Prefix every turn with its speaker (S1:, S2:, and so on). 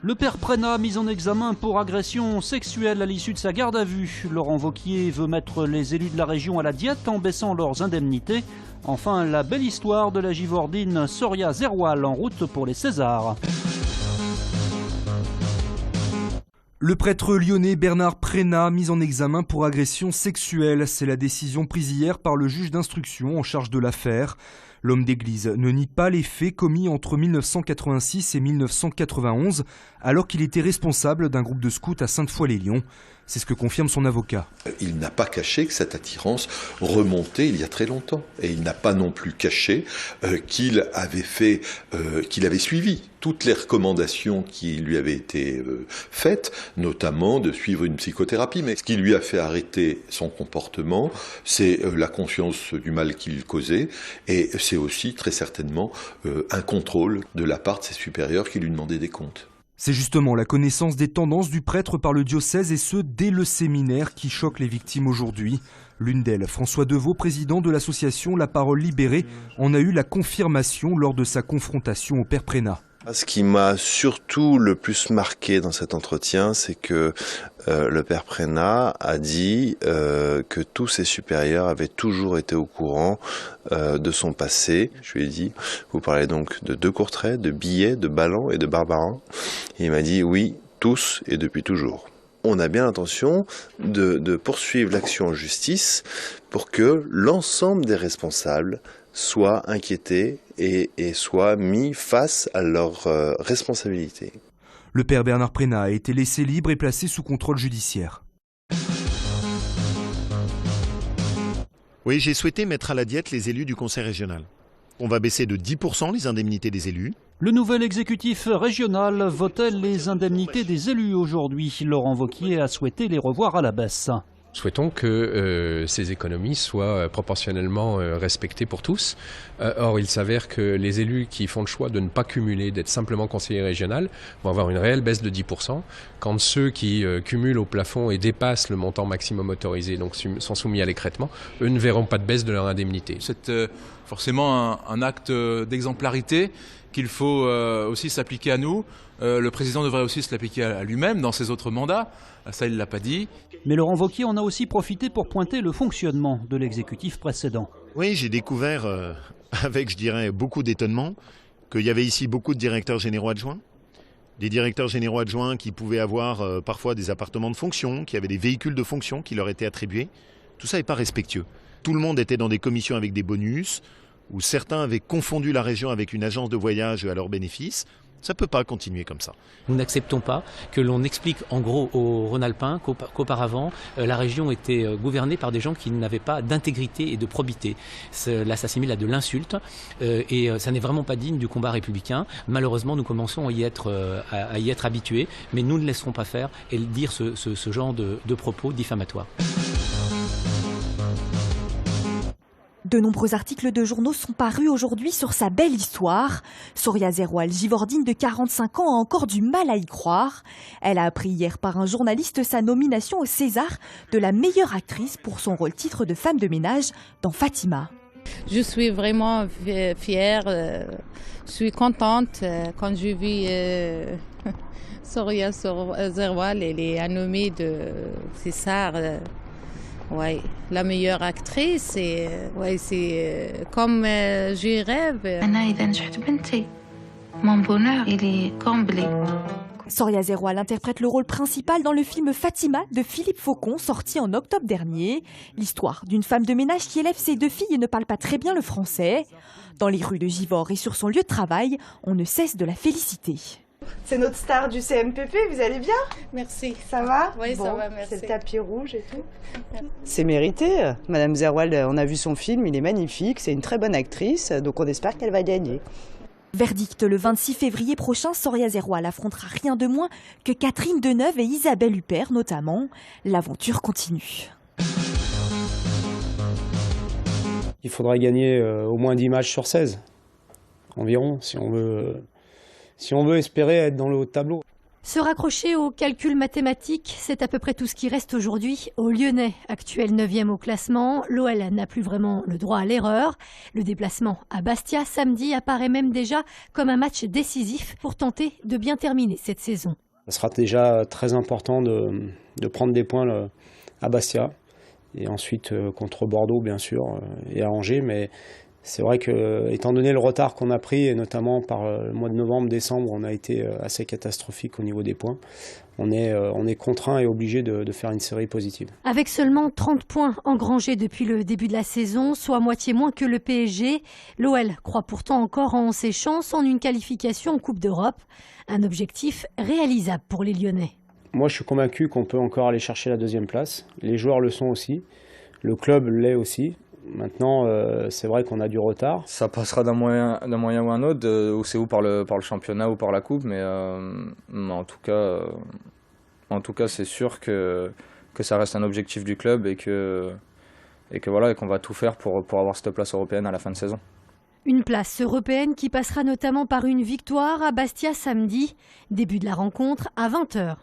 S1: Le père Prénat mis en examen pour agression sexuelle à l'issue de sa garde à vue. Laurent Wauquiez veut mettre les élus de la région à la diète en baissant leurs indemnités. Enfin, la belle histoire de la Givordine Soria Zerwal en route pour les Césars.
S2: Le prêtre lyonnais Bernard Prénat mis en examen pour agression sexuelle. C'est la décision prise hier par le juge d'instruction en charge de l'affaire. L'homme d'église ne nie pas les faits commis entre 1986 et 1991, alors qu'il était responsable d'un groupe de scouts à Sainte-Foy-les-Lyons. C'est ce que confirme son avocat.
S3: Il n'a pas caché que cette attirance remontait il y a très longtemps. Et il n'a pas non plus caché qu'il avait suivi toutes les recommandations qui lui avaient été faites, notamment de suivre une psychothérapie. Mais ce qui lui a fait arrêter son comportement, c'est la conscience du mal qu'il causait, et c'est aussi très certainement un contrôle de la part de ses supérieurs qui lui demandaient des comptes.
S2: C'est justement la connaissance des tendances du prêtre par le diocèse, et ce, dès le séminaire, qui choque les victimes aujourd'hui. L'une d'elles, François Deveau, président de l'association La Parole Libérée, en a eu la confirmation lors de sa confrontation au père Prénat.
S4: Ce qui m'a surtout le plus marqué dans cet entretien, c'est que le père Prénat a dit que tous ses supérieurs avaient toujours été au courant de son passé. Je lui ai dit, vous parlez donc de De Courtrai, de Billet, de Balland et de Barbarin. Et il m'a dit, oui, tous et depuis toujours. On a bien l'intention de poursuivre l'action en justice pour que l'ensemble des responsables soient inquiétés et soient mis face à leurs responsabilités.
S2: Le père Bernard Prénat a été laissé libre et placé sous contrôle judiciaire.
S5: Oui, j'ai souhaité mettre à la diète les élus du conseil régional. On va baisser de 10% les indemnités des élus.
S1: Le nouvel exécutif régional votait les indemnités des élus aujourd'hui. Laurent Wauquiez a souhaité les revoir à la baisse.
S6: Souhaitons que ces économies soient proportionnellement respectées pour tous. Or, il s'avère que les élus qui font le choix de ne pas cumuler, d'être simplement conseillers régionaux, vont avoir une réelle baisse de 10%, quand ceux qui cumulent au plafond et dépassent le montant maximum autorisé, donc sont soumis à l'écrêtement, eux ne verront pas de baisse de leur indemnité.
S7: C'est forcément un acte d'exemplarité qu'il faut aussi s'appliquer à nous. Le président devrait aussi se l'appliquer à lui-même dans ses autres mandats. Ça, il ne l'a pas dit.
S1: Mais Laurent Wauquiez en a aussi profité pour pointer le fonctionnement de l'exécutif précédent.
S5: Oui, j'ai découvert, avec, je dirais, beaucoup d'étonnement, qu'il y avait ici beaucoup de directeurs généraux adjoints. Des directeurs généraux adjoints qui pouvaient avoir parfois des appartements de fonction, qui avaient des véhicules de fonction qui leur étaient attribués. Tout ça n'est pas respectueux. Tout le monde était dans des commissions avec des bonus, où certains avaient confondu la région avec une agence de voyage à leur bénéfice. Ça ne peut pas continuer comme ça.
S8: Nous n'acceptons pas que l'on explique en gros aux Rhône-Alpins qu'auparavant la région était gouvernée par des gens qui n'avaient pas d'intégrité et de probité. Là, ça s'assimile à de l'insulte et ça n'est vraiment pas digne du combat républicain. Malheureusement, nous commençons à y être habitués, mais nous ne laisserons pas faire et dire ce genre de propos diffamatoires.
S9: De nombreux articles de journaux sont parus aujourd'hui sur sa belle histoire. Soria Zerwal, Givordine de 45 ans, a encore du mal à y croire. Elle a appris hier par un journaliste sa nomination au César de la meilleure actrice pour son rôle titre de femme de ménage dans Fatima.
S10: Je suis vraiment fière, je suis contente quand j'ai vu Soria Zerwal, elle est nommée de César. Ouais, la meilleure actrice, c'est comme je rêve.
S11: Mon bonheur, il est comblé.
S9: Soria Zerwal interprète le rôle principal dans le film Fatima de Philippe Faucon, sorti en octobre dernier. L'histoire d'une femme de ménage qui élève ses 2 filles et ne parle pas très bien le français. Dans les rues de Givors et sur son lieu de travail, on ne cesse de la féliciter.
S12: C'est notre star du CMPP, vous allez bien?
S10: Merci.
S12: Ça va?
S10: Oui, bon, ça va, merci.
S12: C'est le tapis rouge et tout.
S13: C'est mérité. Madame Zerwal, on a vu son film, il est magnifique, c'est une très bonne actrice, donc on espère qu'elle va gagner.
S9: Verdict le 26 février prochain, Soria Zerwal affrontera rien de moins que Catherine Deneuve et Isabelle Huppert notamment. L'aventure continue.
S14: Il faudra gagner au moins 10 matchs sur 16 environ si on veut espérer être dans le haut de tableau.
S15: Se raccrocher aux calculs mathématiques, c'est à peu près tout ce qui reste aujourd'hui aux Lyonnais. Actuel 9e au classement, l'OL n'a plus vraiment le droit à l'erreur. Le déplacement à Bastia samedi apparaît même déjà comme un match décisif pour tenter de bien terminer cette saison.
S14: Ce sera déjà très important de prendre des points à Bastia et ensuite contre Bordeaux bien sûr et à Angers, mais c'est vrai que, étant donné le retard qu'on a pris, et notamment par le mois de novembre-décembre, on a été assez catastrophique au niveau des points. On est contraint et obligé de faire une série positive.
S15: Avec seulement 30 points engrangés depuis le début de la saison, soit moitié moins que le PSG, l'OL croit pourtant encore en ses chances en une qualification en Coupe d'Europe. Un objectif réalisable pour les Lyonnais.
S14: Moi, je suis convaincu qu'on peut encore aller chercher la 2e place. Les joueurs le sont aussi. Le club l'est aussi. Maintenant, c'est vrai qu'on a du retard.
S16: Ça passera d'un moyen ou un autre, ou c'est ou par le championnat ou par la coupe, mais en tout cas, c'est sûr que ça reste un objectif du club et qu'on va tout faire pour avoir cette place européenne à la fin de saison.
S15: Une place européenne qui passera notamment par une victoire à Bastia samedi. Début de la rencontre à 20h.